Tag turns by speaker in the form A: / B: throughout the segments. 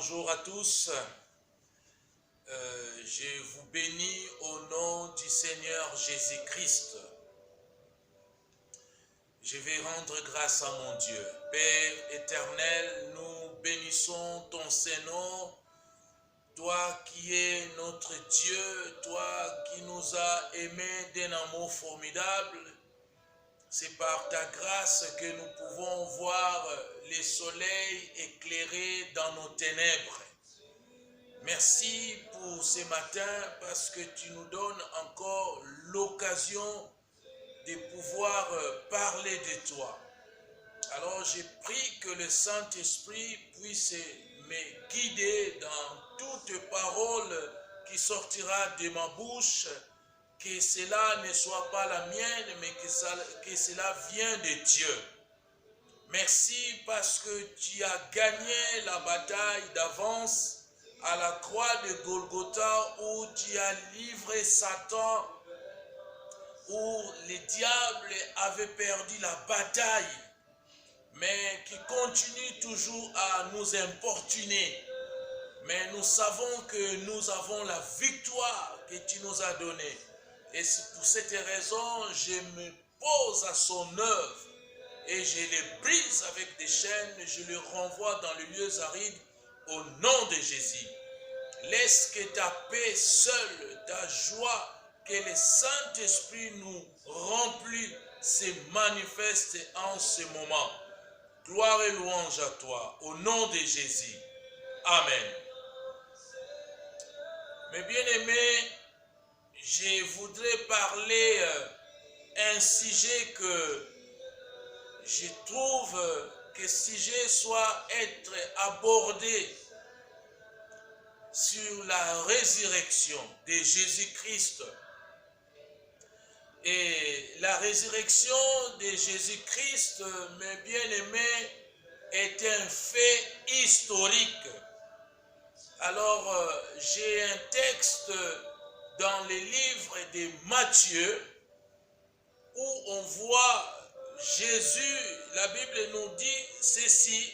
A: Bonjour à tous. Je vous bénis au nom du Seigneur Jésus-Christ. Je vais rendre grâce à mon Dieu. Père éternel, nous bénissons ton Saint-Nom, toi qui es notre Dieu, toi qui nous as aimés d'un amour formidable. C'est par ta grâce que nous pouvons voir le soleil éclairer dans nos ténèbres. Merci pour ce matin parce que tu nous donnes encore l'occasion de pouvoir parler de toi. Alors je prie que le Saint-Esprit puisse me guider dans toute parole qui sortira de ma bouche, que cela ne soit pas la mienne, mais que cela vienne de Dieu. Merci parce que tu as gagné la bataille d'avance à la croix de Golgotha où tu as livré Satan, où le diable avait perdu la bataille, mais qui continue toujours à nous importuner. Mais nous savons que nous avons la victoire que tu nous as donnée. Et pour cette raison, je me pose à son œuvre et je les brise avec des chaînes, je les renvoie dans les lieux arides au nom de Jésus. Laisse que ta paix seule, ta joie, que le Saint-Esprit nous remplisse, se manifeste en ce moment. Gloire et louange à toi, au nom de Jésus. Amen. Mes bien-aimés, je voudrais parler un sujet que je trouve que sujet soit être abordé sur la résurrection de Jésus-Christ. Et la résurrection de Jésus-Christ, mes bien-aimés, est un fait historique. Alors, j'ai un texte dans les livres de Matthieu où on voit Jésus, la Bible nous dit ceci: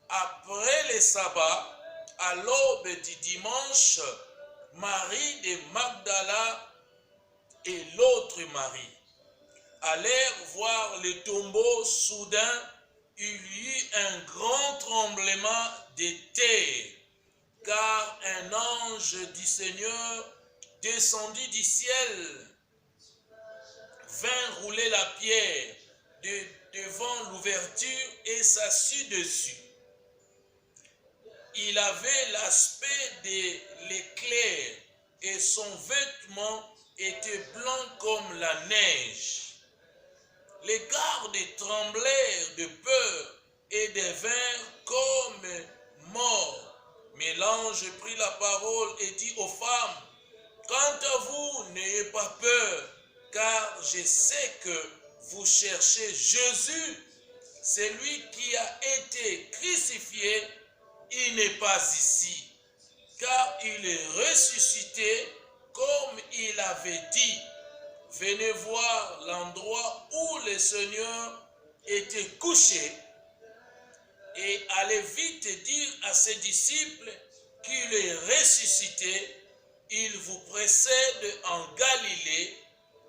A: après le sabbat, à l'aube du dimanche, Marie de Magdala et l'autre Marie allèrent voir le tombeau. Soudain, il y eut un grand tremblement de terre, car un ange du Seigneur descendit du ciel, vint rouler la pierre devant l'ouverture et s'assit dessus. Il avait l'aspect de l'éclair et son vêtement était blanc comme la neige. Les gardes tremblèrent de peur et devinrent comme morts. Mais l'ange prit la parole et dit aux femmes: quant à vous, n'ayez pas peur, car je sais que vous cherchez Jésus, celui qui a été crucifié. Il n'est pas ici, car il est ressuscité comme il avait dit. Venez voir l'endroit où le Seigneur était couché et allez vite dire à ses disciples qu'il est ressuscité. Il vous précède en Galilée.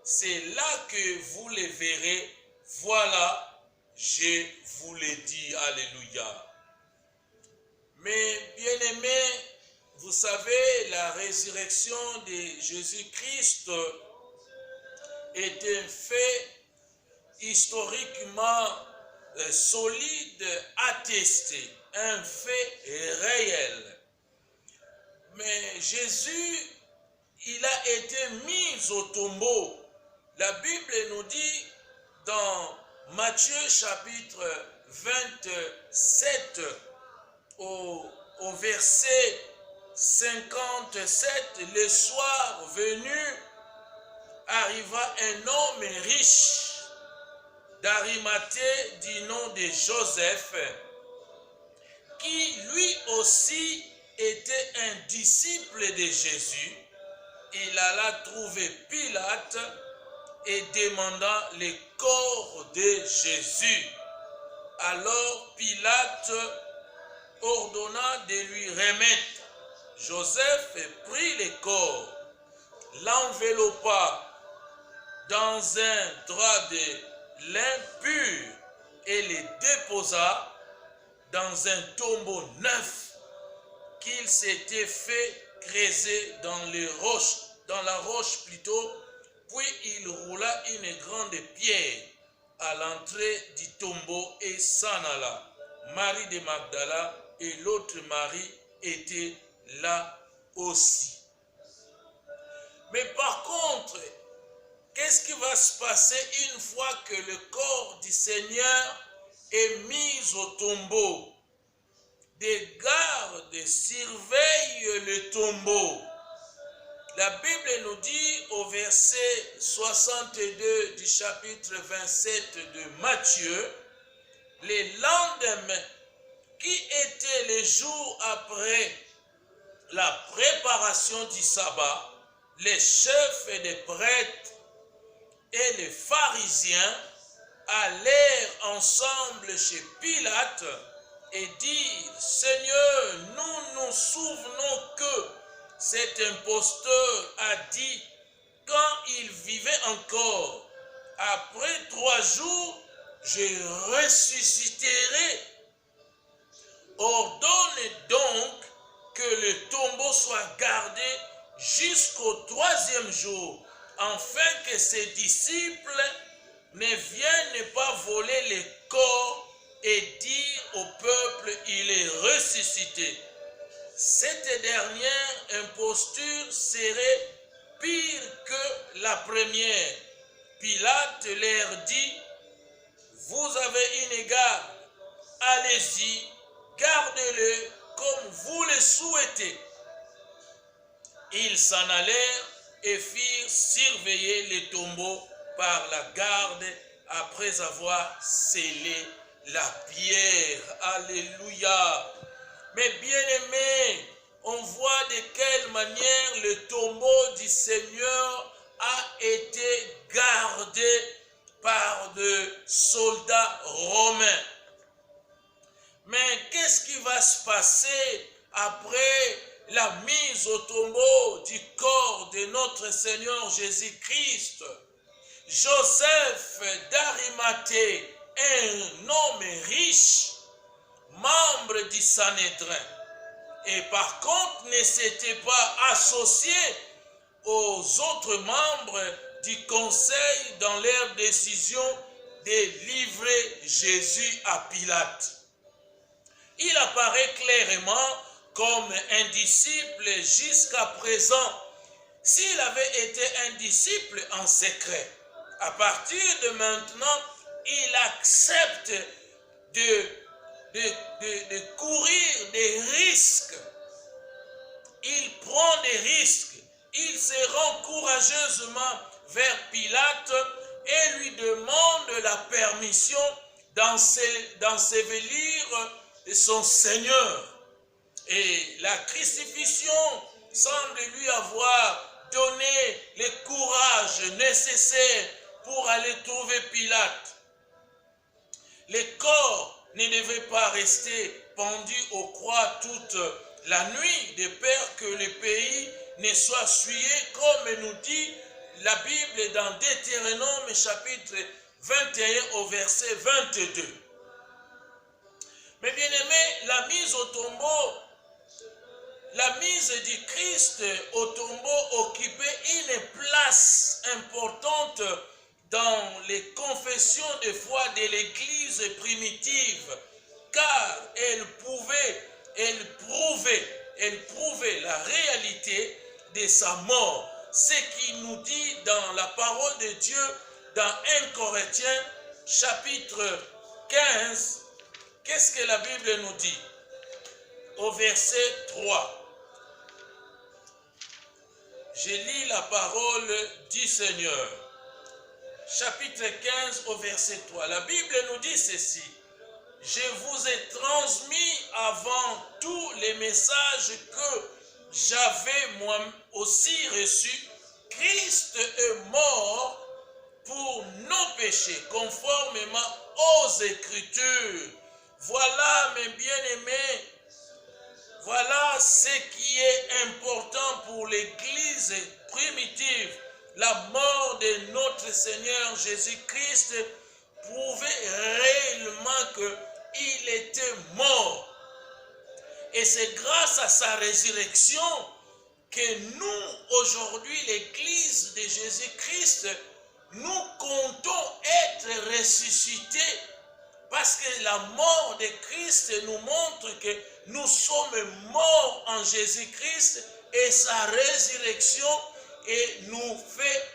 A: C'est là que vous le verrez. Voilà, je vous l'ai dit. Alléluia. Mais bien-aimés, vous savez, la résurrection de Jésus-Christ est un fait historiquement solide, attesté, un fait réel. Mais Jésus, il a été mis au tombeau. La Bible nous dit dans Matthieu chapitre 27, au verset 57, le soir venu, arriva un homme riche d'Arimathée du nom de Joseph, qui lui aussi était un disciple de Jésus. Il alla trouver Pilate et demanda le corps de Jésus. Alors Pilate ordonna de lui remettre. Joseph prit le corps, l'enveloppa dans un drap de lin pur et le déposa dans un tombeau neuf qu'il s'était fait creuser dans la roche plutôt, puis il roula une grande pierre à l'entrée du tombeau et s'en alla. Marie de Magdala et l'autre Marie étaient là aussi. Mais par contre, qu'est-ce qui va se passer une fois que le corps du Seigneur est mis au tombeau? Des gardes surveillent le tombeau. La Bible nous dit au verset 62 du chapitre 27 de Matthieu, le lendemain, qui était le jour après la préparation du sabbat, les chefs des prêtres et les pharisiens allèrent ensemble chez Pilate et dirent: Seigneur, nous nous souvenons que cet imposteur a dit, quand il vivait encore, après 3 jours, je ressusciterai. Ordonne donc que le tombeau soit gardé jusqu'au 3e jour, afin que ses disciples ne viennent pas voler les corps et dire au peuple: il est ressuscité. Cette dernière imposture serait pire que la première. Pilate leur dit: vous avez une garde, allez-y, gardez-le comme vous le souhaitez. Ils s'en allèrent et firent surveiller les tombeaux par la garde après avoir scellé la pierre. Alléluia. Mais bien-aimés, on voit de quelle manière le tombeau du Seigneur a été gardé par des soldats romains. Mais qu'est-ce qui va se passer après la mise au tombeau du corps de notre Seigneur Jésus-Christ? Joseph d'Arimathée, un homme riche, membre du Sanhédrin, et par contre ne s'était pas associé aux autres membres du conseil dans leur décision de livrer Jésus à Pilate. Il apparaît clairement comme un disciple jusqu'à présent. S'il avait été un disciple en secret, à partir de maintenant, il accepte de courir des risques. Il prend des risques. Il se rend courageusement vers Pilate et lui demande la permission d'ensevelir son Seigneur. Et la crucifixion semble lui avoir donné le courage nécessaire pour aller trouver Pilate. Les corps ne devaient pas rester pendus aux croix toute la nuit, de peur que le pays ne soit souillé, comme nous dit la Bible dans Deutéronome chapitre 21 au verset 22. Mais bien aimé, la mise du Christ au tombeau occupait une place importante dans les confessions de foi de l'Église primitive, car elle prouvait la réalité de sa mort. Ce qui nous dit dans la parole de Dieu dans 1 Corinthiens chapitre 15, qu'est-ce que la Bible nous dit? Au verset 3. Je lis la parole du Seigneur. Chapitre 15 au verset 3. La Bible nous dit ceci: je vous ai transmis avant tout les messages que j'avais moi aussi reçus. Christ est mort pour nos péchés, conformément aux Écritures. Voilà, mes bien-aimés, Voilà ce qui est important pour l'Église primitive. La mort de notre Seigneur Jésus-Christ prouvait réellement qu'il était mort. Et c'est grâce à sa résurrection que nous, aujourd'hui, l'Église de Jésus-Christ, nous comptons être ressuscités. Parce que la mort de Christ nous montre que nous sommes morts en Jésus-Christ et sa résurrection nous fait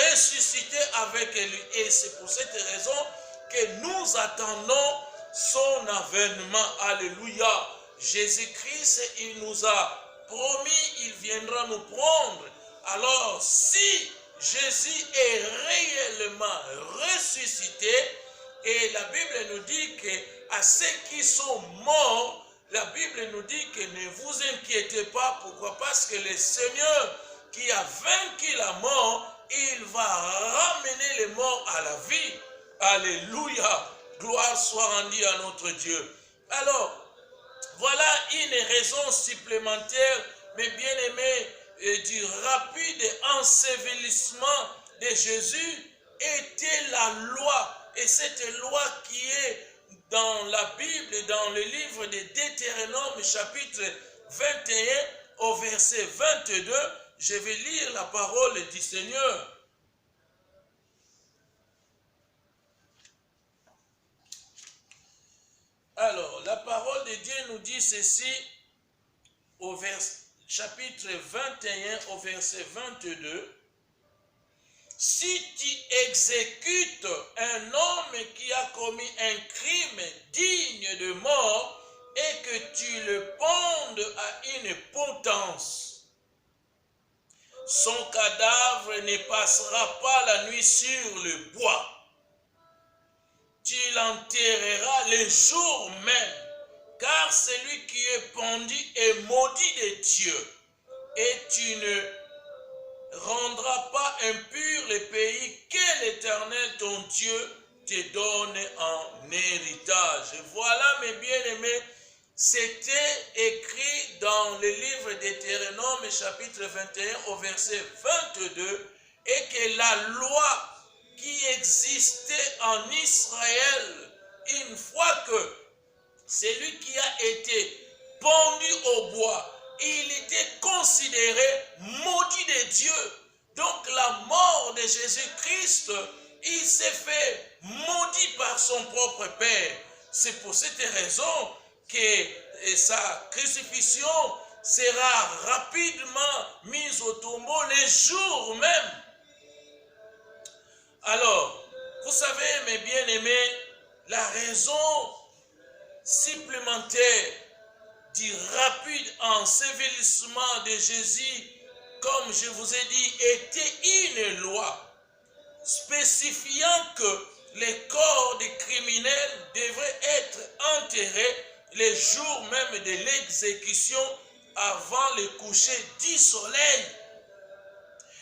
A: ressusciter avec lui. Et c'est pour cette raison que nous attendons son avènement. Alléluia. Jésus-Christ, il nous a promis, il viendra nous prendre. Alors, si Jésus est réellement ressuscité, et la Bible nous dit qu'à ceux qui sont morts, la Bible nous dit que ne vous inquiétez pas. Pourquoi? Parce que le Seigneur qui a vaincu la mort, il va ramener les morts à la vie. Alléluia. Gloire soit rendue à notre Dieu. Alors, voilà une raison supplémentaire, mes bien-aimés, du rapide ensevelissement de Jésus était la loi. Et cette loi qui est dans la Bible, dans le livre de Deutéronome, chapitre 21, au verset 22, je vais lire la parole du Seigneur. Alors, la parole de Dieu nous dit ceci, au chapitre 21, au verset 22. Si tu exécutes un homme qui a commis un crime digne de mort et que tu le pendes à une potence, son cadavre ne passera pas la nuit sur le bois. Tu l'enterreras le jour même, car celui qui est pendu est maudit de Dieu, et tu ne rendras pas impur le pays que l'Éternel ton Dieu te donne en héritage. Voilà, mes bien-aimés, c'était écrit dans le livre d'Éternome, chapitre 21, au verset 22, et que la loi qui existait en Israël, une fois que celui qui a été pendu au bois, il était considéré maudit de Dieu. Donc la mort de Jésus-Christ, il s'est fait maudit par son propre Père. C'est pour cette raison que sa crucifixion sera rapidement mise au tombeau le jour même. Alors, vous savez, mes bien-aimés, la raison supplémentaire du rapide ensevelissement de Jésus, comme je vous ai dit, était une loi spécifiant que les corps des criminels devraient être enterrés le jour même de l'exécution avant le coucher du soleil.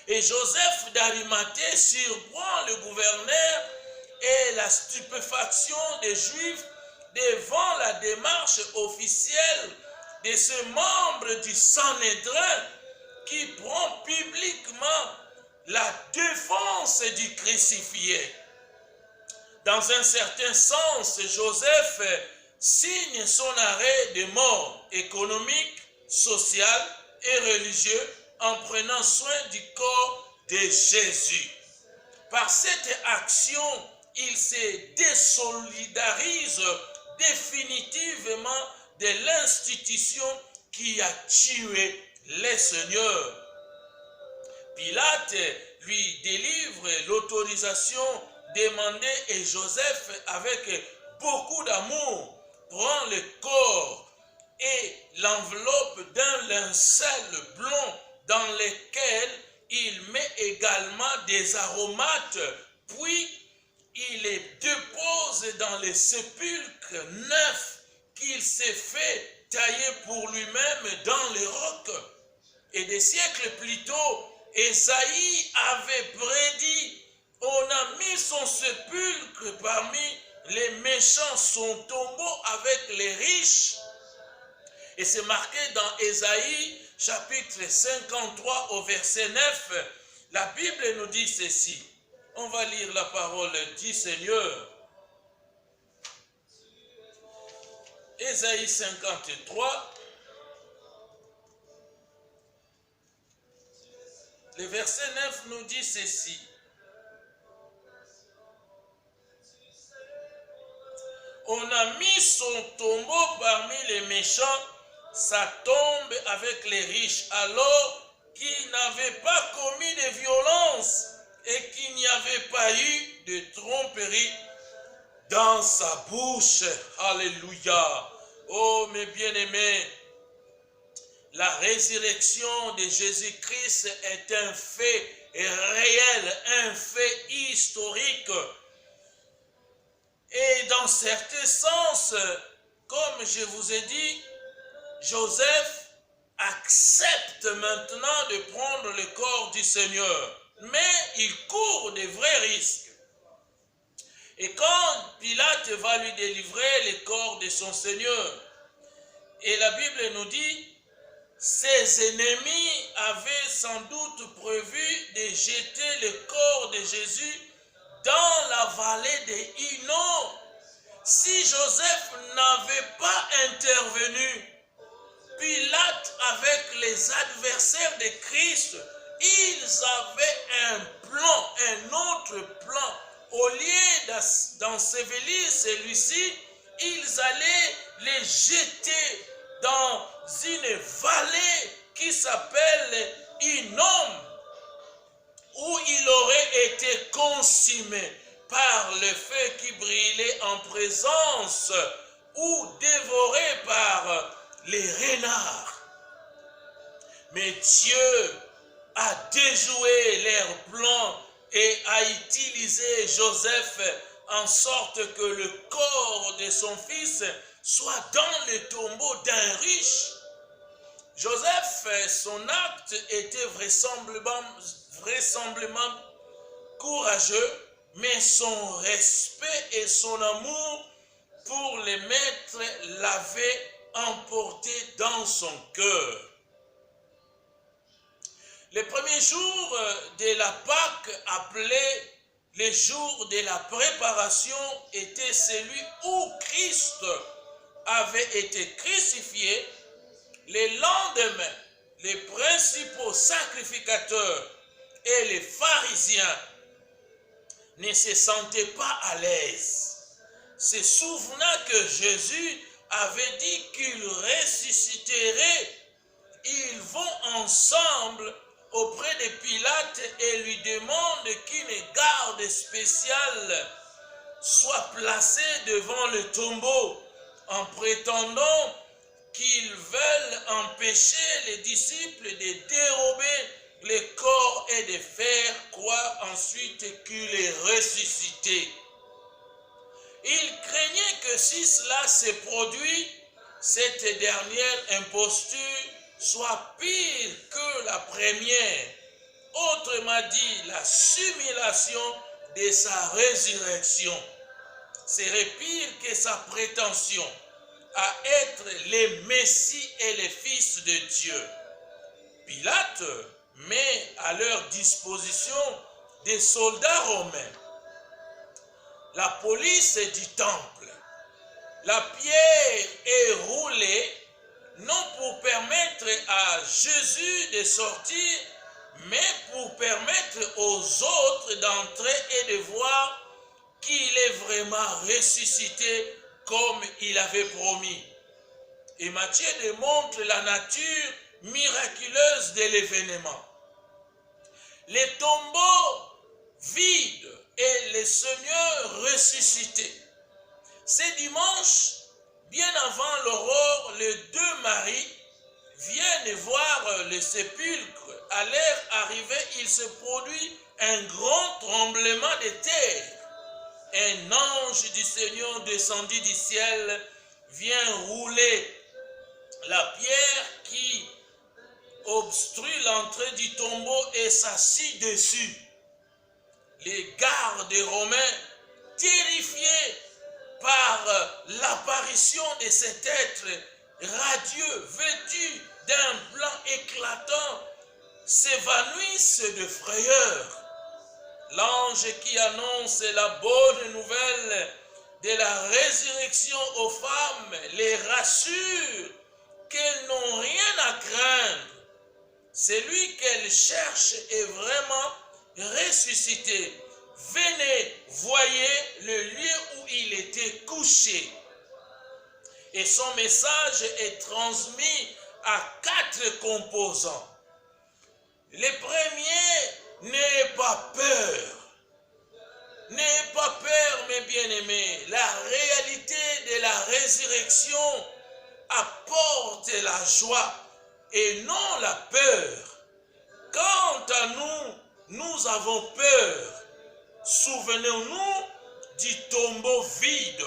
A: Et Joseph d'Arimathée surprend le gouverneur et la stupéfaction des Juifs devant la démarche officielle de ce membre du Sanhédrin qui prend publiquement la défense du crucifié. Dans un certain sens, Joseph signe son arrêt de mort économique, social et religieux en prenant soin du corps de Jésus. Par cette action, il se désolidarise définitivement de l'institution qui a tué les seigneurs. Pilate lui délivre l'autorisation demandée et Joseph, avec beaucoup d'amour, prend le corps et l'enveloppe d'un linceul blond dans lequel il met également des aromates, puis il les dépose dans les sépulcres neufs qu'il s'est fait tailler pour lui-même dans les rocs. Et des siècles plus tôt, Ésaïe avait prédit: on a mis son sépulcre parmi les méchants, son tombeau avec les riches. Et c'est marqué dans Ésaïe chapitre 53 au verset 9. La Bible nous dit ceci. On va lire la parole du Seigneur. Ésaïe 53. Le verset 9 nous dit ceci. On a mis son tombeau parmi les méchants, sa tombe avec les riches, alors qu'il n'avait pas commis de violence et qu'il n'y avait pas eu de tromperie dans sa bouche. Alléluia. Oh mes bien-aimés, la résurrection de Jésus-Christ est un fait réel, un fait historique. Et dans certains sens, comme je vous ai dit, Joseph accepte maintenant de prendre le corps du Seigneur. Mais il court de vrais risques. Et quand Pilate va lui délivrer le corps de son Seigneur, et la Bible nous dit, ses ennemis avaient sans doute prévu de jeter le corps de Jésus dans la vallée de Hinnom. Si Joseph n'avait pas intervenu, Pilate avec les adversaires de Christ, ils avaient un plan, un autre plan. Au lieu d'ensevelir celui-ci, ils allaient les jeter dans une vallée qui s'appelle Hinnom, où il aurait été consumé par le feu qui brûlait en présence ou dévoré par les renards. Mais Dieu a déjoué leurs plans et a utilisé Joseph en sorte que le corps de son fils soit dans le tombeau d'un riche. Joseph, son acte était vraisemblablement courageux, mais son respect et son amour pour les maîtres l'avaient emporté dans son cœur. Le premier jour de la Pâque, appelé le jour de la préparation, était celui où Christ avait été crucifié. Le lendemain, les principaux sacrificateurs et les pharisiens ne se sentaient pas à l'aise, se souvenant que Jésus avait dit qu'il ressusciterait. Ils vont ensemble auprès de Pilate et lui demandent qu'une garde spéciale soit placée devant le tombeau, en prétendant qu'ils veulent empêcher les disciples de dérober le corps et de faire croire ensuite qu'il est ressuscité. Ils craignaient que si cela se produit, cette dernière imposture soit pire que la première. Autrement dit, la simulation de sa résurrection serait pire que sa prétention à être le Messie et le Fils de Dieu. Pilate met à leur disposition des soldats romains, la police du temple. La pierre est roulée non pour permettre à Jésus de sortir, mais pour permettre aux autres d'entrer et de voir qu'il est vraiment ressuscité comme il avait promis. Et Matthieu démontre la nature miraculeuse de l'événement. Les tombeaux vides et le Seigneur ressuscité. Ce dimanche, bien avant l'aurore, les deux maris viennent voir le sépulcre. À leur arrivée, il se produit un grand tremblement de terre. Un ange du Seigneur descendit du ciel, vient rouler la pierre qui obstrue l'entrée du tombeau et s'assit dessus. Les gardes romains, terrifiés par l'apparition de cet être radieux, vêtus d'un blanc éclatant, s'évanouissent de frayeur. L'ange qui annonce la bonne nouvelle de la résurrection aux femmes les rassure qu'elles n'ont rien à craindre. Celui qu'elles cherchent est vraiment ressuscité. Venez, voyez le lieu où il était couché. Et son message est transmis à 4 composants. Les premiers, n'ayez pas peur. N'ayez pas peur, mes bien-aimés. La réalité de la résurrection apporte la joie et non la peur. Quant à nous, nous avons peur. Souvenons-nous du tombeau vide.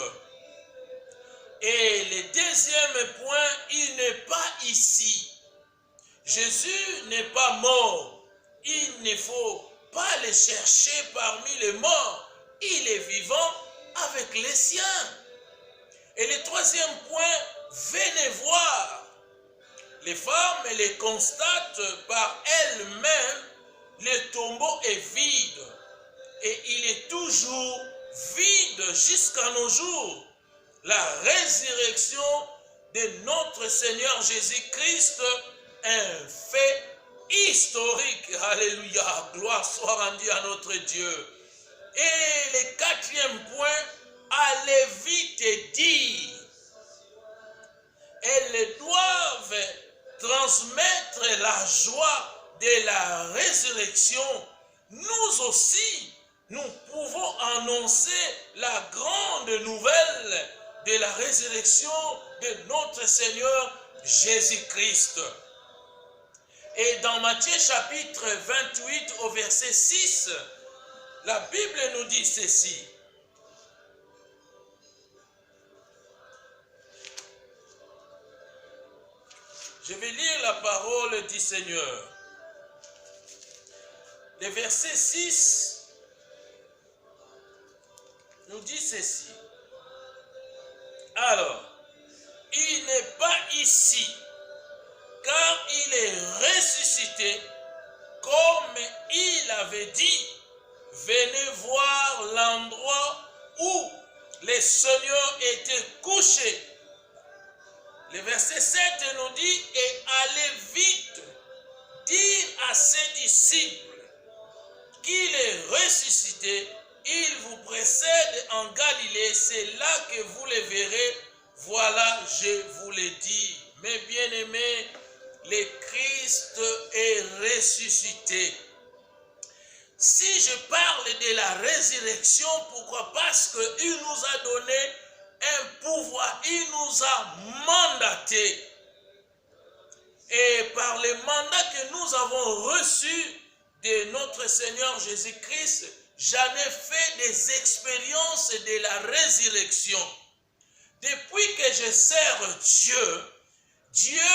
A: Et le deuxième point, il n'est pas ici. Jésus n'est pas mort. Il ne faut pas le chercher parmi les morts. Il est vivant avec les siens. Et le troisième point, venez voir. Les femmes les constatent par elles-mêmes, le tombeau est vide. Et il est toujours vide jusqu'à nos jours. La résurrection de notre Seigneur Jésus-Christ est un fait historique. Alléluia. Gloire soit rendue à notre Dieu. Et le quatrième point, allez vite et dire. Elles doivent transmettre la joie de la résurrection. Nous aussi, nous pouvons annoncer la grande nouvelle de la résurrection de notre Seigneur Jésus-Christ. Et dans Matthieu chapitre 28 au verset 6, la Bible nous dit ceci. Je vais lire la parole du Seigneur. Le verset 6 nous dit ceci. Alors, il n'est pas ici, car il est ressuscité, comme il avait dit. Venez voir l'endroit où le Seigneur était couché. Le verset 7 nous dit, et allez vite dire à ses disciples qu'il est ressuscité. Il vous précède en Galilée, c'est là que vous le verrez. Voilà, je vous l'ai dit. Mes bien-aimés, le Christ est ressuscité. Si je parle de la résurrection, pourquoi? Parce qu'il nous a donné un pouvoir, il nous a mandaté. Et par le mandat que nous avons reçu de notre Seigneur Jésus-Christ, j'en ai fait des expériences de la résurrection. Depuis que je sers Dieu,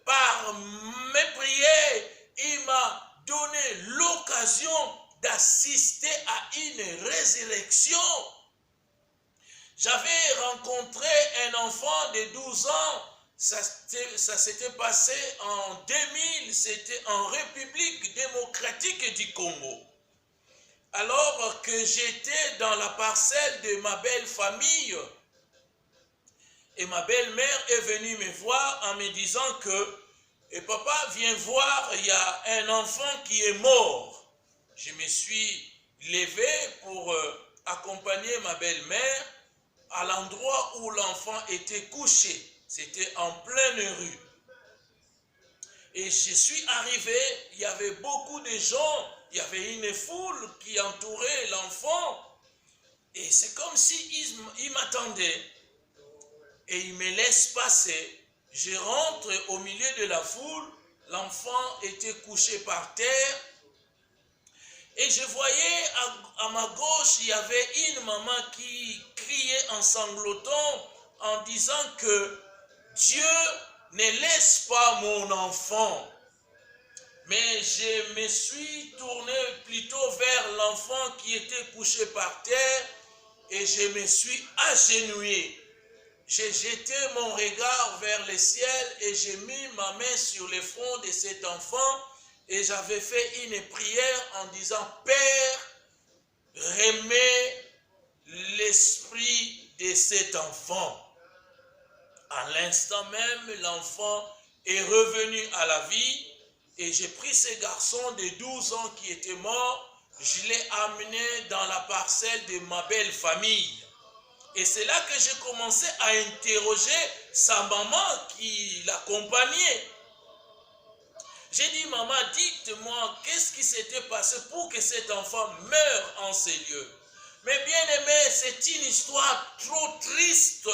A: par mes prières, il m'a donné l'occasion d'assister à une résurrection. J'avais rencontré un enfant de 12 ans, ça s'était passé en 2000, c'était en République démocratique du Congo. Alors que j'étais dans la parcelle de ma belle famille, et ma belle-mère est venue me voir en me disant que et papa, viens voir, il y a un enfant qui est mort. Je me suis levé pour accompagner ma belle-mère à l'endroit où l'enfant était couché. C'était en pleine rue. Et je suis arrivé, il y avait beaucoup de gens, il y avait une foule qui entourait l'enfant. Et c'est comme s'ils m'attendaient. Et ils me laissent passer. Je rentre au milieu de la foule. L'enfant était couché par terre. Et je voyais à ma gauche, il y avait une maman qui criait en sanglotant, en disant que Dieu ne laisse pas mon enfant. Mais je me suis tourné plutôt vers l'enfant qui était couché par terre et je me suis agenouillé. j'ai jeté mon regard vers le ciel et j'ai mis ma main sur le front de cet enfant et j'avais fait une prière en disant, Père, remets l'esprit de cet enfant. À l'instant même, l'enfant est revenu à la vie et j'ai pris ce garçon de 12 ans qui était mort, je l'ai amené dans la parcelle de ma belle famille. Et c'est là que j'ai commencé à interroger sa maman qui l'accompagnait. J'ai dit, maman, dites-moi, qu'est-ce qui s'était passé pour que cet enfant meure en ces lieux? Mais bien aimé, c'est une histoire trop triste.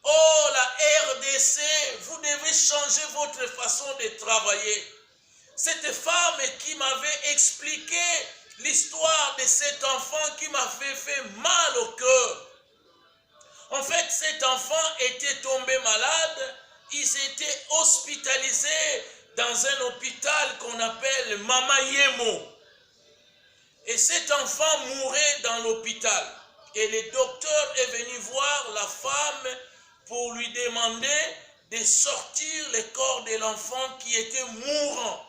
A: Oh, la RDC, vous devez changer votre façon de travailler. Cette femme qui m'avait expliqué l'histoire de cet enfant qui m'avait fait mal au cœur. En fait, cet enfant était tombé malade. Ils étaient hospitalisés dans un hôpital qu'on appelle Mama Yemo. Et cet enfant mourait dans l'hôpital. Et le docteur est venu voir la femme pour lui demander de sortir le corps de l'enfant qui était mourant.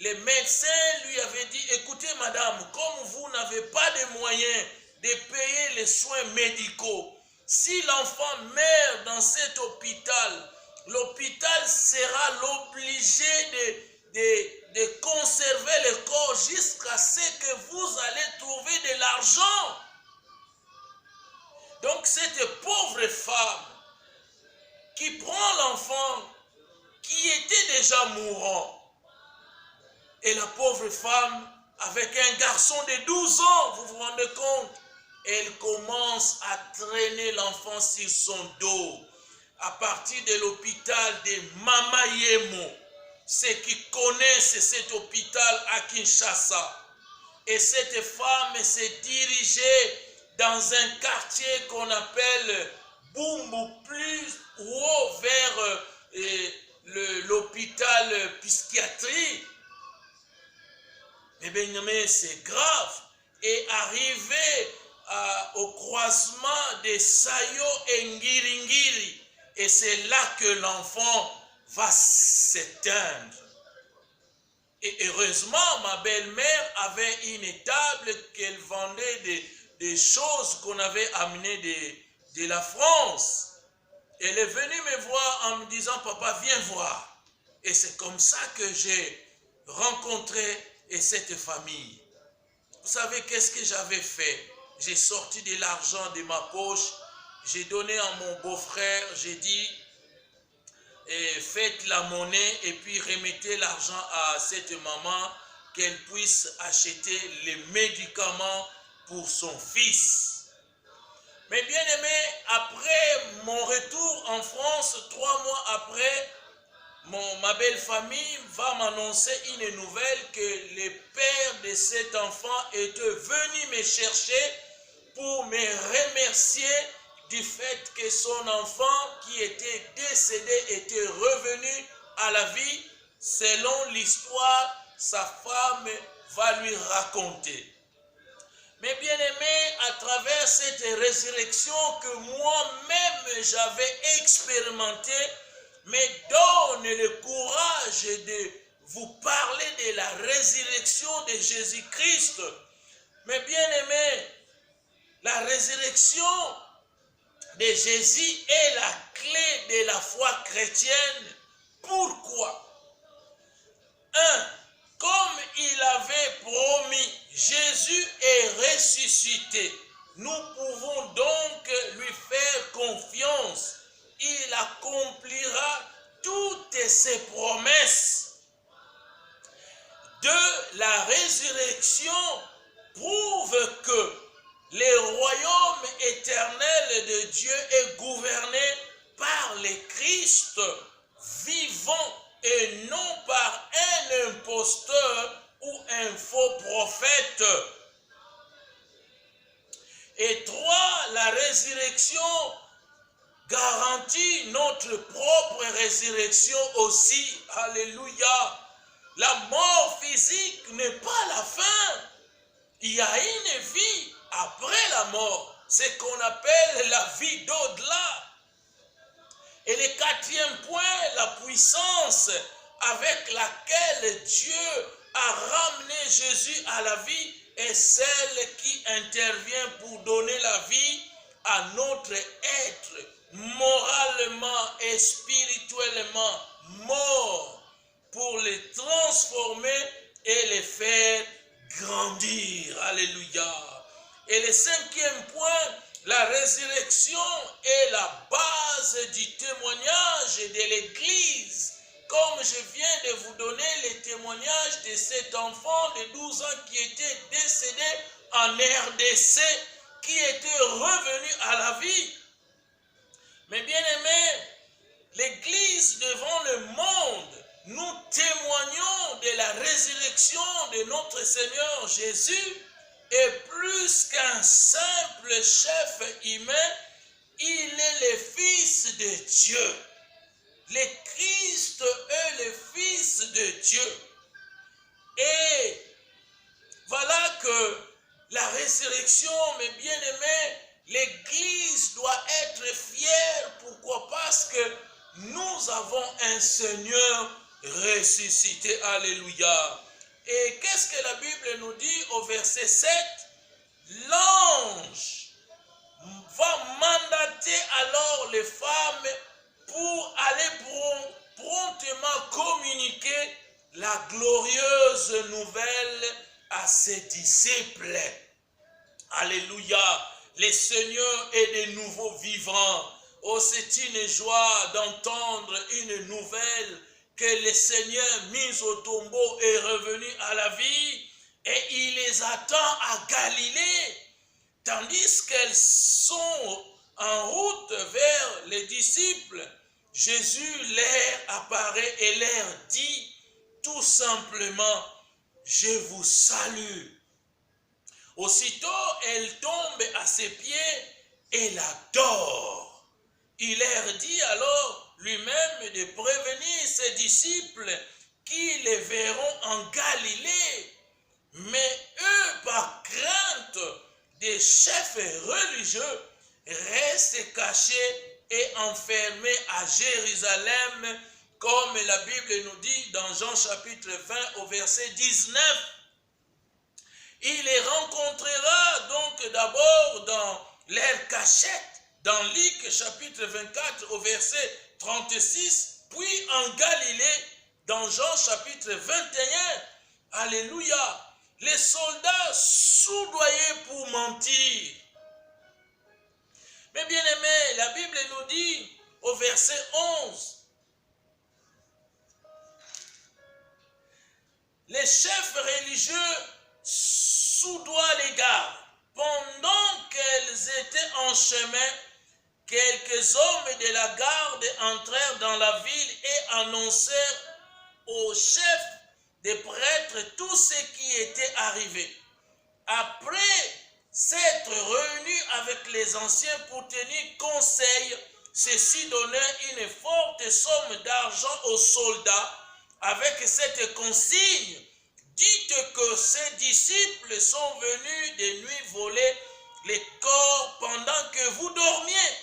A: Les médecins lui avaient dit, écoutez madame, comme vous n'avez pas de moyens de payer les soins médicaux, si l'enfant meurt dans cet hôpital, l'hôpital sera obligé de conserver le corps jusqu'à ce que vous allez trouver de l'argent. Donc cette pauvre femme qui prend l'enfant qui était déjà mourant, et la pauvre femme avec un garçon de 12 ans, vous vous rendez compte, elle commence à traîner l'enfant sur son dos à partir de l'hôpital de Mama Yemo. Ceux qui connaissent cet hôpital à Kinshasa. Et cette femme s'est dirigée dans un quartier qu'on appelle Bumbu, plus haut vers l'hôpital psychiatrie. Mais bien, c'est grave. Et arrivé au croisement de Sayo et Ngiringiri, et c'est là que l'enfant va s'éteindre. Et heureusement, ma belle-mère avait une table qu'elle vendait des choses qu'on avait amenées de la France. Elle est venue me voir en me disant, papa, viens voir. Et c'est comme ça que j'ai rencontré cette famille. Vous savez qu'est-ce que j'avais fait? J'ai sorti de l'argent de ma poche, j'ai donné à mon beau-frère, j'ai dit, faites la monnaie et puis remettez l'argent à cette maman qu'elle puisse acheter les médicaments pour son fils. Mais bien aimé, après mon retour en France, 3 mois après, ma belle famille va m'annoncer une nouvelle que le père de cet enfant était venu me chercher pour me remercier du fait que son enfant qui était décédé était revenu à la vie, selon l'histoire sa femme va lui raconter. Mais bien aimé, à travers cette résurrection que moi-même j'avais expérimentée, me donne le courage de vous parler de la résurrection de Jésus-Christ. Mais bien aimé, la résurrection de Jésus est la clé de la foi chrétienne. Pourquoi? 1. Comme il avait promis, Jésus est ressuscité. Nous pouvons donc lui faire confiance. Il accomplira toutes ses promesses. 2. La résurrection prouve que le royaume éternel de Dieu est gouverné par le Christ vivant et non par un imposteur ou un faux prophète. Et 3. La résurrection garantit notre propre résurrection aussi. Alléluia. La mort physique n'est pas la fin. Il y a une vie après la mort. C'est ce qu'on appelle la vie d'au-delà. Et le quatrième point, la puissance avec laquelle Dieu a ramené Jésus à la vie est celle qui intervient pour donner la vie à notre être moralement et spirituellement mort, pour les transformer et les faire grandir. Alléluia. Et le cinquième point, la résurrection est la base du témoignage de l'Église. Comme je viens de vous donner le témoignage de cet enfant de 12 ans qui était décédé en RDC, qui était revenu à la vie. Mais bien aimés, l'Église devant le monde, nous témoignons de la résurrection de notre Seigneur Jésus. Et plus qu'un simple chef humain, il est le Fils de Dieu. Le Christ est le Fils de Dieu. Et voilà que la résurrection, mes bien-aimés, l'Église doit être fière. Pourquoi? Parce que nous avons un Seigneur ressuscité. Alléluia. Et qu'est-ce que la Bible nous dit au verset 7? L'ange va mandater alors les femmes pour aller promptement communiquer la glorieuse nouvelle à ses disciples. Alléluia. Le Seigneur est de nouveau vivant. Oh, c'est une joie d'entendre une nouvelle que le Seigneur, mis au tombeau, est revenu à la vie et il les attend à Galilée. Tandis qu'elles sont en route vers les disciples, Jésus leur apparaît et leur dit tout simplement, je vous salue. Aussitôt, elle tombe à ses pieds et l'adore. Il leur dit alors lui-même de prévenir ses disciples qui les verront en Galilée. Mais eux, par crainte des chefs religieux, restent cachés et enfermés à Jérusalem, comme la Bible nous dit dans Jean chapitre 20 au verset 19. Il les rencontrera donc d'abord dans leur cachette, dans Luc chapitre 24 au verset 36, puis en Galilée, dans Jean chapitre 21. Alléluia. Les soldats soudoyaient pour mentir. Mais bien aimé, la Bible nous dit au verset 11, les chefs religieux soudoient les gardes. Pendant qu'elles étaient en chemin, quelques hommes de la garde entrèrent dans la ville et annoncèrent aux chefs des prêtres tout ce qui était arrivé. Après s'être réunis avec les anciens pour tenir conseil, ceux-ci donnèrent une forte somme d'argent aux soldats avec cette consigne: dites que ces disciples sont venus de nuit voler les corps pendant que vous dormiez.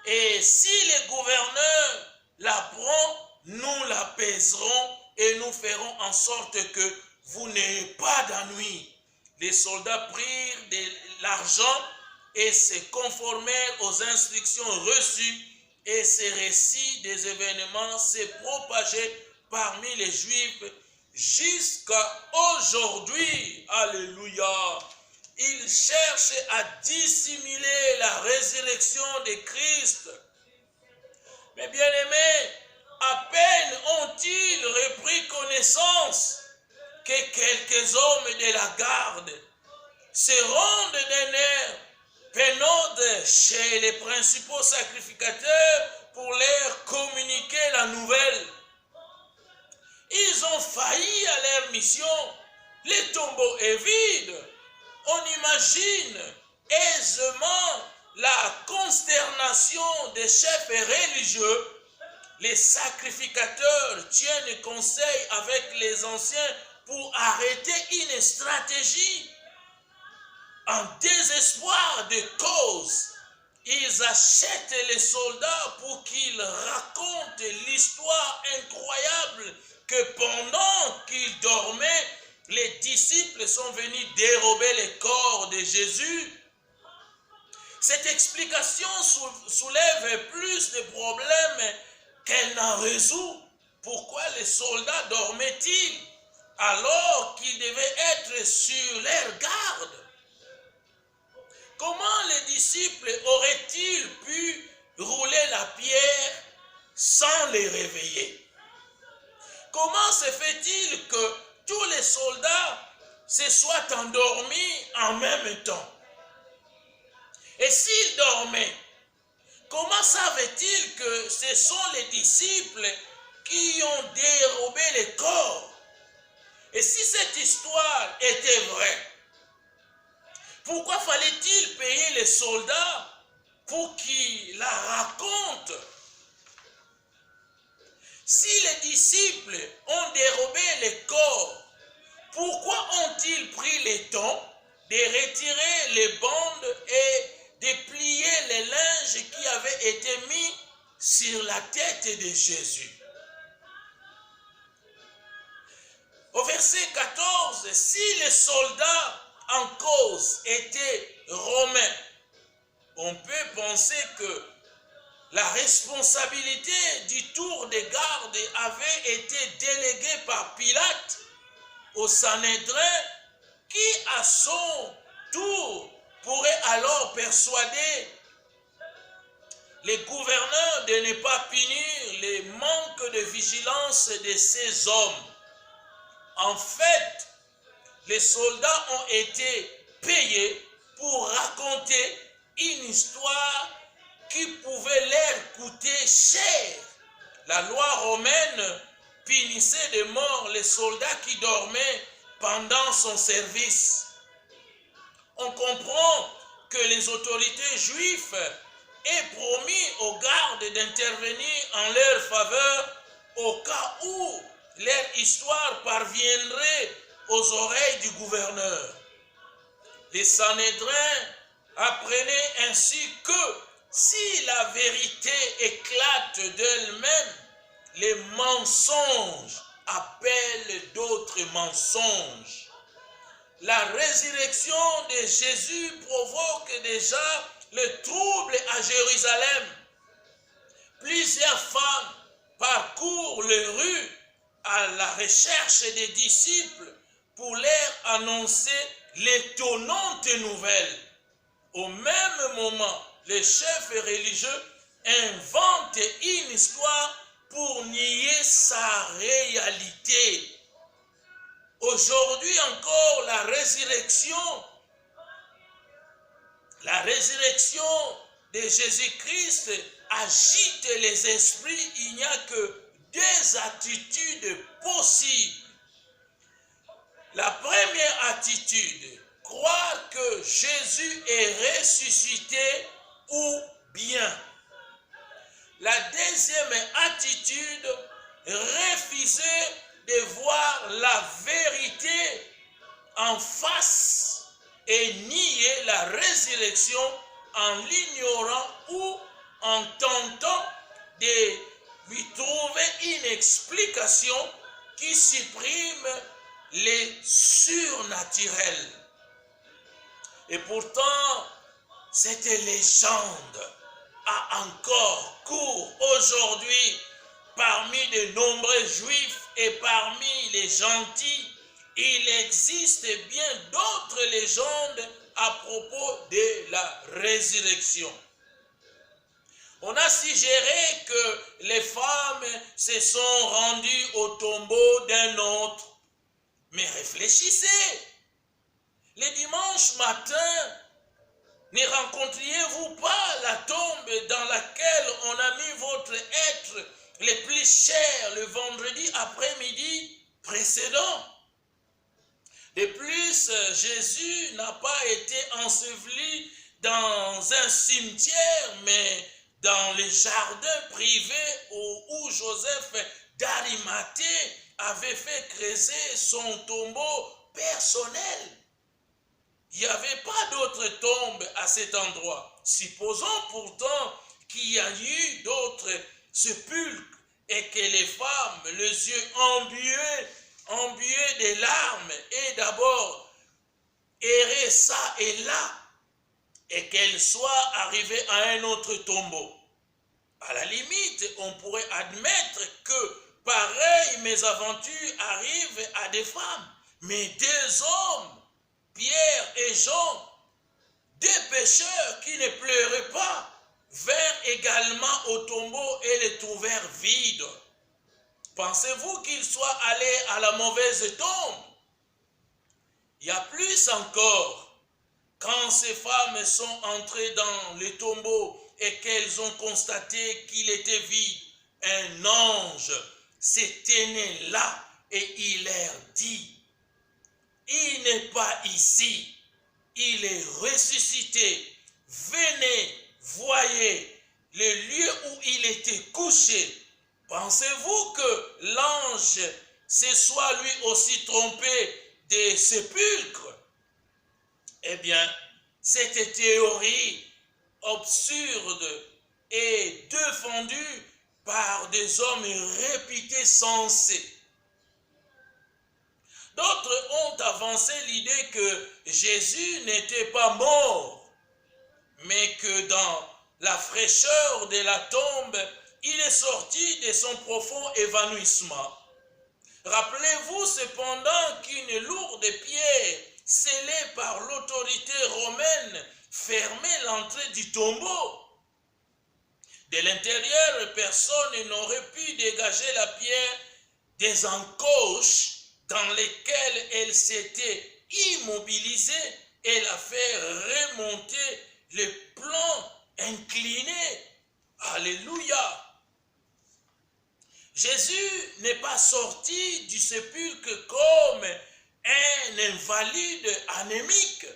A: Et si le gouverneur l'apprend, nous l'apaiserons et nous ferons en sorte que vous n'ayez pas d'ennui. Les soldats prirent de l'argent et se conformèrent aux instructions reçues, et ces récits des événements se propageaient parmi les Juifs jusqu'à aujourd'hui. Alléluia. Ils cherchent à dissimuler la résurrection de Christ. Mais bien aimés, à peine ont-ils repris connaissance que quelques hommes de la garde se rendent d'un air pénode chez les principaux sacrificateurs pour leur communiquer la nouvelle. Ils ont failli à leur mission. Le tombeau est vide. On imagine aisément la consternation des chefs religieux. Les sacrificateurs tiennent conseil avec les anciens pour arrêter une stratégie. En désespoir de cause, ils achètent les soldats pour qu'ils racontent l'histoire incroyable que pendant qu'ils dormaient, les disciples sont venus dérober les corps de Jésus. Cette explication soulève plus de problèmes qu'elle n'en résout. Pourquoi les soldats dormaient-ils alors qu'ils devaient être sur leur garde? Comment les disciples auraient-ils pu rouler la pierre sans les réveiller? Comment se fait-il que tous les soldats se soient endormis en même temps? Et s'ils dormaient, comment savaient-ils que ce sont les disciples qui ont dérobé les corps? Et si cette histoire était vraie, pourquoi fallait-il payer les soldats pour qu'ils la racontent? Si les disciples ont dérobé les corps, pourquoi ont-ils pris le temps de retirer les bandes et de plier les linges qui avaient été mis sur la tête de Jésus? Au verset 14, si les soldats en cause étaient romains, on peut penser que la responsabilité du tour de garde avait été déléguée par Pilate au Sanhédrin, qui à son tour pourrait alors persuader les gouverneurs de ne pas punir les manques de vigilance de ces hommes. En fait, les soldats ont été payés pour raconter une histoire qui pouvait leur coûter cher. La loi romaine punissait de mort les soldats qui dormaient pendant son service. On comprend que les autorités juives aient promis aux gardes d'intervenir en leur faveur au cas où leur histoire parviendrait aux oreilles du gouverneur. Les Sanhédrins apprenaient ainsi que si la vérité éclate d'elle-même, les mensonges appellent d'autres mensonges. La résurrection de Jésus provoque déjà le trouble à Jérusalem. Plusieurs femmes parcourent les rues à la recherche des disciples pour leur annoncer l'étonnante nouvelle. Au même moment, les chefs religieux inventent une histoire pour nier sa réalité. Aujourd'hui encore, la résurrection de Jésus-Christ agite les esprits. Il n'y a que deux attitudes possibles. La première attitude, croire que Jésus est ressuscité ou bien. La deuxième attitude, refuser de voir la vérité en face et nier la résurrection en l'ignorant ou en tentant de lui trouver une explication qui supprime les surnaturels. Et pourtant, cette légende a encore cours aujourd'hui parmi de nombreux juifs et parmi les gentils. Il existe bien d'autres légendes à propos de la résurrection. On a suggéré que les femmes se sont rendues au tombeau d'un autre. Mais réfléchissez, le dimanche matin, ne rencontriez-vous pas la tombe dans laquelle on a mis votre être le plus cher le vendredi après-midi précédent? De plus, Jésus n'a pas été enseveli dans un cimetière, mais dans les jardins privés où Joseph d'Arimathée avait fait creuser son tombeau personnel. Il n'y avait pas d'autre tombe à cet endroit. supposons pourtant qu'il y a eu d'autres sépulcres et que les femmes, les yeux embués de larmes, et d'abord erraient ça et là, et qu'elles soient arrivées à un autre tombeau. À la limite, on pourrait admettre que pareilles mésaventures arrivent à des femmes, mais des hommes, Pierre et Jean, des pécheurs qui ne pleuraient pas, vinrent également au tombeau et le trouvèrent vide. Pensez-vous qu'ils soient allés à la mauvaise tombe? Il y a plus encore, quand ces femmes sont entrées dans le tombeau et qu'elles ont constaté qu'il était vide, un ange s'est tenu là et il leur dit, il n'est pas ici, il est ressuscité. Venez, voyez le lieu où il était couché. Pensez-vous que l'ange se soit lui aussi trompé des sépulcres? Eh bien, cette théorie absurde est défendue par des hommes réputés sensés. D'autres ont avancé l'idée que Jésus n'était pas mort, mais que dans la fraîcheur de la tombe, il est sorti de son profond évanouissement. Rappelez-vous cependant qu'une lourde pierre scellée par l'autorité romaine fermait l'entrée du tombeau. De l'intérieur, personne n'aurait pu dégager la pierre des encoches dans lesquelles elle s'était immobilisée et la faire remonter le plan incliné. Alléluia! Jésus n'est pas sorti du sépulcre comme un invalide anémique.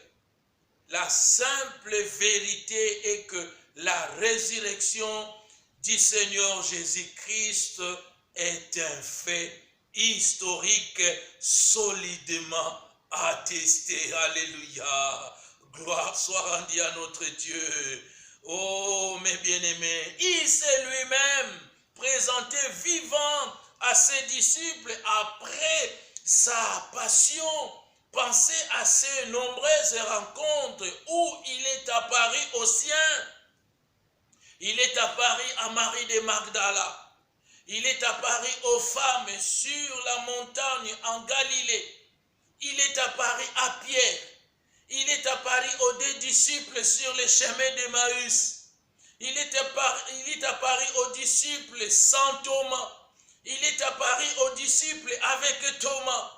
A: La simple vérité est que la résurrection du Seigneur Jésus-Christ est un fait historique solidement attesté. Alléluia. Gloire soit rendue à notre Dieu. Oh, mes bien-aimés, il s'est lui-même présenté vivant à ses disciples après sa passion. Pensez à ces nombreuses rencontres où il est apparu aux siens. Il est apparu à Marie de Magdala. Il est apparu aux femmes sur la montagne en Galilée. Il est apparu à Pierre. Il est apparu aux deux disciples sur le chemin d'Emmaüs. Il est apparu aux disciples sans Thomas. Il est apparu aux disciples avec Thomas.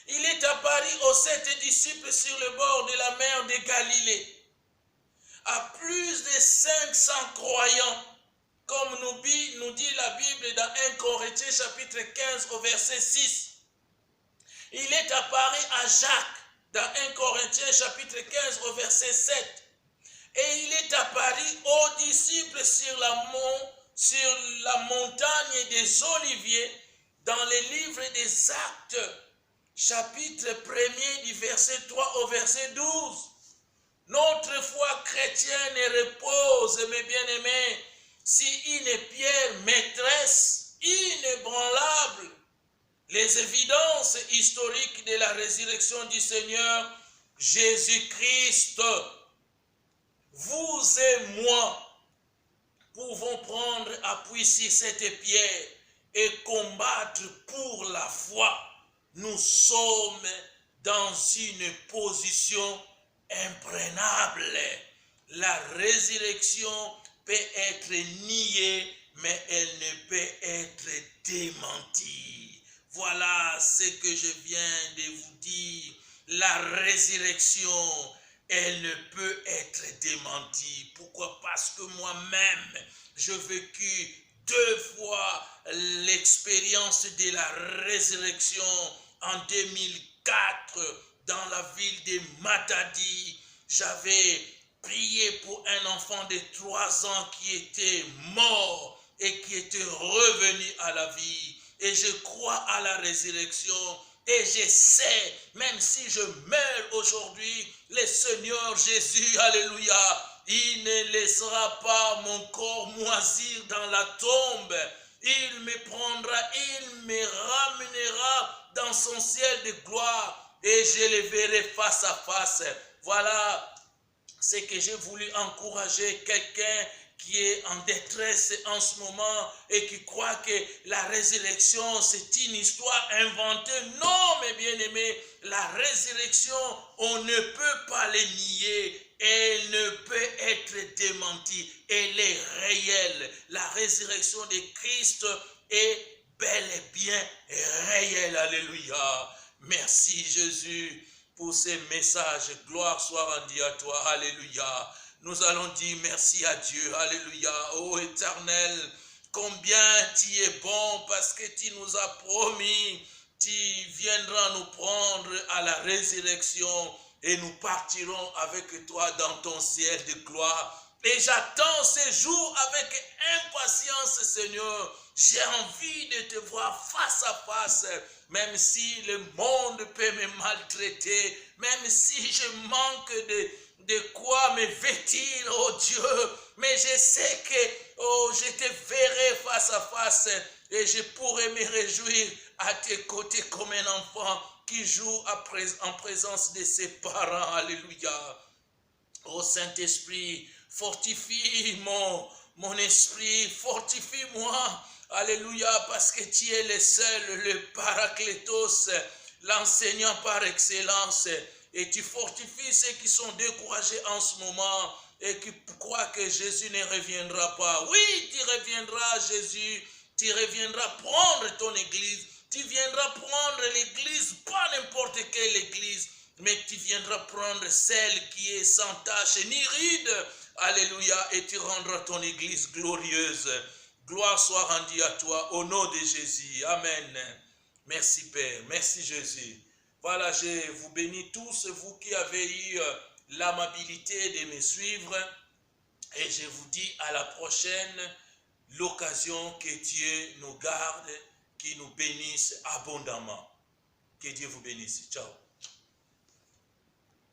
A: Il est apparu aux 7 disciples sur le bord de la mer de Galilée. À plus de 500 croyants, comme nous dit la Bible dans 1 Corinthiens chapitre 15 au verset 6. Il est apparu à Jacques dans 1 Corinthiens chapitre 15 au verset 7. Et il est apparu aux disciples sur la montagne des Oliviers dans le livre des Actes, chapitre 1er du verset 3 au verset 12. Notre foi chrétienne repose, mes bien-aimés, si une pierre maîtresse, inébranlable. Les évidences historiques de la résurrection du Seigneur Jésus-Christ. Vous et moi pouvons prendre appui sur cette pierre et combattre pour la foi. Nous sommes dans une position imprenable. La résurrection peut être niée, mais elle ne peut être démentie. Voilà ce que je viens de vous dire. La résurrection, elle ne peut être démentie. Pourquoi? Parce que moi-même, j'ai vécu 2 fois l'expérience de la résurrection en 2004 dans la ville de Matadi. J'avais prié pour un enfant de 3 ans qui était mort et qui était revenu à la vie. Et je crois à la résurrection. Et je sais, même si je meurs aujourd'hui, le Seigneur Jésus, alléluia, Il ne laissera pas mon corps moisir dans la tombe. Il me prendra, il me ramènera dans son ciel de gloire et je le verrai face à face. Voilà ce que j'ai voulu encourager quelqu'un qui est en détresse en ce moment et qui croit que la résurrection c'est une histoire inventée. Non, mes bien-aimés, la résurrection, on ne peut pas le nier. Elle ne peut être démentie. Elle est réelle. La résurrection de Christ est bel et bien réelle. Alléluia. Merci Jésus pour ces messages. Gloire soit rendue à toi. Alléluia. Nous allons dire merci à Dieu. Alléluia. Ô Éternel, combien tu es bon parce que tu nous as promis, tu viendras nous prendre à la résurrection et nous partirons avec toi dans ton ciel de gloire. Et j'attends ce jour avec impatience, Seigneur. J'ai envie de te voir face à face, même si le monde peut me maltraiter, même si je manque de quoi me vêtir, oh Dieu. Mais je sais que je te verrai face à face et je pourrai me réjouir à tes côtés comme un enfant qui joue en présence de ses parents. Alléluia. Ô Saint-Esprit, fortifie mon esprit, fortifie-moi. Alléluia, parce que tu es le seul, le Paraclétos, l'enseignant par excellence. Et tu fortifies ceux qui sont découragés en ce moment et qui croient que Jésus ne reviendra pas. Oui, tu reviendras, Jésus. Tu reviendras prendre ton église. Tu viendras prendre l'église, pas n'importe quelle église, mais tu viendras prendre celle qui est sans tache ni ride. Alléluia. Et tu rendras ton église glorieuse. Gloire soit rendue à toi au nom de Jésus. Amen. Merci Père. Merci Jésus. Voilà, je vous bénis tous, vous qui avez eu l'amabilité de me suivre. Et je vous dis à la prochaine, l'occasion que Dieu nous garde, qu'il nous bénisse abondamment. Que Dieu vous bénisse. Ciao.